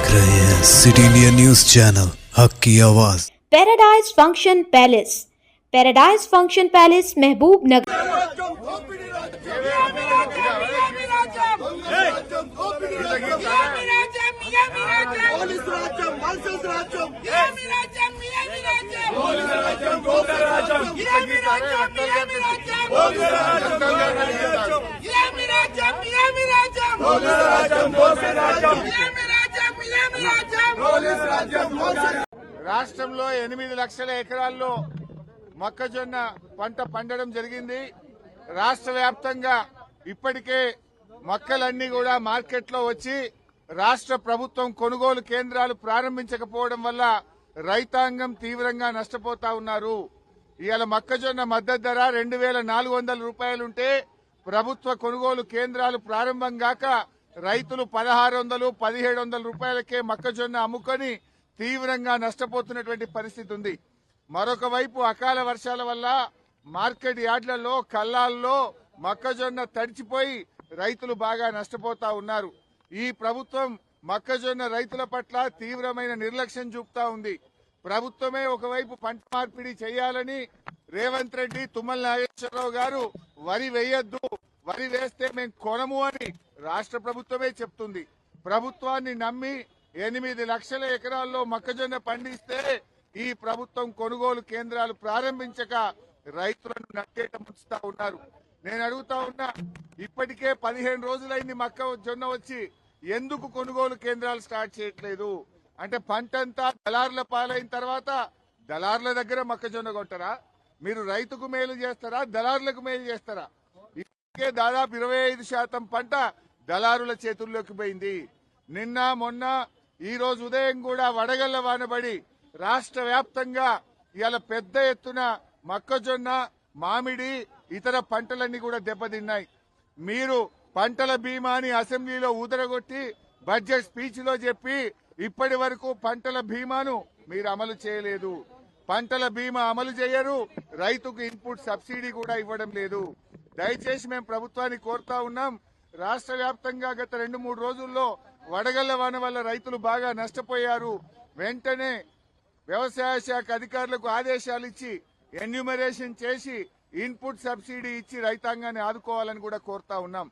देख रहे हैं सिटी इंडिया न्यूज चैनल हक की आवाज। Paradise function palace, paradise function palace महबूब नगर। రాష్ట్రంలో 8 లక్షల ఎకరాల్లో మొక్కజొన్న పంట పండడం జరిగింది. రాష్ట్ర వ్యాప్తంగా ఇప్పటికే మొక్కలన్నీ కూడా మార్కెట్లో వచ్చి రాష్ట్ర ప్రభుత్వం కొనుగోలు కేంద్రాలు ప్రారంభించకపోవడం వల్ల రైతాంగం తీవ్రంగా నష్టపోతా ఉన్నారు. ఇవాళ మొక్కజొన్న మద్దతు ధర 2400 రూపాయలుంటే ప్రభుత్వ కొనుగోలు కేంద్రాలు ప్రారంభం కాక రైతులు 1600, 1700 రూపాయలకే మొక్కజొన్న అమ్ముకొని తీవ్రంగా నష్టపోతున్నటువంటి పరిస్థితి ఉంది. మరొక వైపు అకాల వర్షాల వల్ల మార్కెట్ యార్డ్లలో కల్లాల్లో మొక్కజొన్న తడిచిపోయి రైతులు బాగా నష్టపోతా ఉన్నారు. ఈ ప్రభుత్వం మొక్కజొన్న రైతుల పట్ల తీవ్రమైన నిర్లక్ష్యం చూపుతా ఉంది. ప్రభుత్వమే ఒకవైపు పంట మార్పిడి చేయాలని రేవంత్ రెడ్డి, తుమ్మల నాగేశ్వరరావు గారు వరి వేయొద్దు, వరి వేస్తే మేము కొనము అని రాష్ట్ర ప్రభుత్వమే చెప్తుంది. ప్రభుత్వాన్ని నమ్మి 8 లక్షల ఎకరాల్లో మొక్కజొన్న పండిస్తే ఈ ప్రభుత్వం కొనుగోలు కేంద్రాలు ప్రారంభించక రైతులను నట్టేట ముంచుతా ఉన్నారు. నేను అడుగుతా ఉన్నా, ఇప్పటికే 15 రోజులైంది మొక్కజొన్న వచ్చి, ఎందుకు కొనుగోలు కేంద్రాలు స్టార్ట్ చేయట్లేదు? అంటే పంటంతా దళారుల పాలైన తర్వాత దళారుల దగ్గర మొక్కజొన్న కొంటారా? మీరు రైతుకు మేలు చేస్తారా, దళారులకు మేలు చేస్తారా? ఇప్పటికే దాదాపు 25% పంట దళారుల చేతుల్లోకి పోయింది. నిన్న మొన్న ఈ రోజు ఉదయం కూడా వడగళ్ల వానబడి రాష్ట్ర వ్యాప్తంగా ఇవాళ పెద్ద ఎత్తున మొక్కజొన్న, మామిడి, ఇతర పంటలన్నీ కూడా దెబ్బతిన్నాయి. మీరు పంటల బీమాని అసెంబ్లీలో ఊదరగొట్టి బడ్జెట్ స్పీచ్ లో చెప్పి ఇప్పటి వరకు పంటల బీమాను మీరు అమలు చేయలేదు. పంటల బీమా అమలు చేయరు, రైతుకు ఇన్పుట్ సబ్సిడీ కూడా ఇవ్వడం లేదు. దయచేసి మేము ప్రభుత్వాన్ని కోరుతా ఉన్నాం, రాష్ట్ర వ్యాప్తంగా గత 2-3 రోజుల్లో వడగళ్ల వాన వల్ల రైతులు బాగా నష్టపోయారు. వెంటనే వ్యవసాయ శాఖ అధికారులకు ఆదేశాలు ఇచ్చి ఎన్యూమరేషన్ చేసి ఇన్పుట్ సబ్సిడీ ఇచ్చి రైతాంగాన్ని ఆదుకోవాలని కూడా కోరుతా ఉన్నాం.